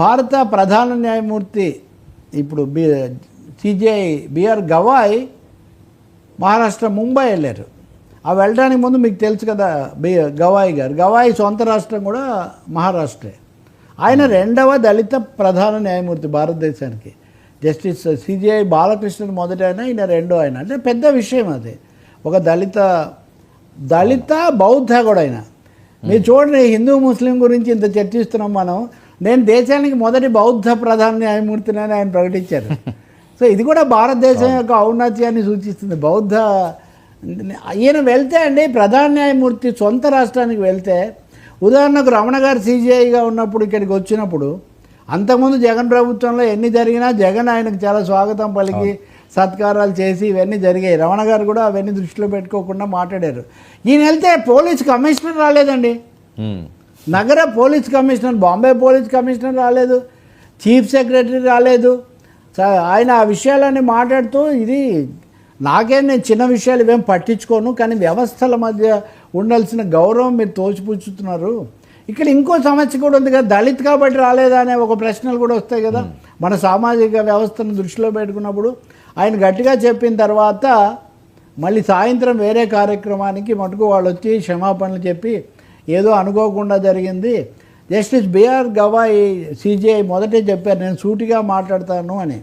భారత ప్రధాన న్యాయమూర్తి ఇప్పుడు సిజేఐ బిఆర్ గవాయ్ మహారాష్ట్ర ముంబై వెళ్ళారు. ఆ వెళ్ళడానికి ముందు మీకు తెలుసు కదా గవాయ్ సొంత రాష్ట్రం కూడా మహారాష్ట్రే. ఆయన రెండవ దళిత ప్రధాన న్యాయమూర్తి భారతదేశానికి. జస్టిస్ సిజేఐ బాలకృష్ణన్ మొదటి ఆయన, ఈయన రెండో ఆయన. అంటే పెద్ద విషయం అది. ఒక దళిత బౌద్ధ కూడా ఆయన. మీరు చూడండి, హిందూ ముస్లిం గురించి ఇంత చర్చిస్తున్నాం మనం. నేను దేశానికి మొదటి బౌద్ధ ప్రధాన న్యాయమూర్తిని అని ఆయన ప్రకటించారు. సో ఇది కూడా భారతదేశం యొక్క ఔన్నత్యాన్ని సూచిస్తుంది. బౌద్ధ ఈయన వెళ్తే అండి, ప్రధాన న్యాయమూర్తి సొంత రాష్ట్రానికి వెళ్తే, ఉదాహరణకు రమణ గారు సిజేఐగా ఉన్నప్పుడు ఇక్కడికి వచ్చినప్పుడు, అంతకుముందు జగన్ ప్రభుత్వంలో ఎన్ని జరిగినా జగన్ ఆయనకు చాలా స్వాగతం పలికి సత్కారాలు చేసి ఇవన్నీ జరిగాయి. రమణ గారు కూడా అవన్నీ దృష్టిలో పెట్టుకోకుండా మాట్లాడారు. ఈయన వెళ్తే పోలీస్ కమిషనర్ రాలేదండి, నగర police commissioner, Bombay police commissioner రాలేదు, చీఫ్ సెక్రటరీ రాలేదు. ఆయన ఆ విషయాలన్నీ మాట్లాడుతూ, ఇది నేను చిన్న విషయాలు ఇవేం పట్టించుకోను, కానీ వ్యవస్థల మధ్య ఉండాల్సిన గౌరవం మీరు తోచిపుచ్చుతున్నారు. ఇక్కడ ఇంకో సమస్య కూడా ఉంది కదా, దళిత్ కాబట్టి రాలేదా అనే ఒక ప్రశ్నలు కూడా వస్తాయి కదా. మన సామాజిక వ్యవస్థను దృష్టిలో పెట్టుకున్నప్పుడు ఆయన గట్టిగా చెప్పిన తర్వాత మళ్ళీ సాయంత్రం వేరే కార్యక్రమానికి మటుకు వాళ్ళు వచ్చి క్షమాపణలు చెప్పి ఏదో అనుకోకుండా జరిగింది. జస్టిస్ బిఆర్ గవాయ్ సిజేఐ మొదటే చెప్పారు, నేను సూటిగా మాట్లాడతాను అని.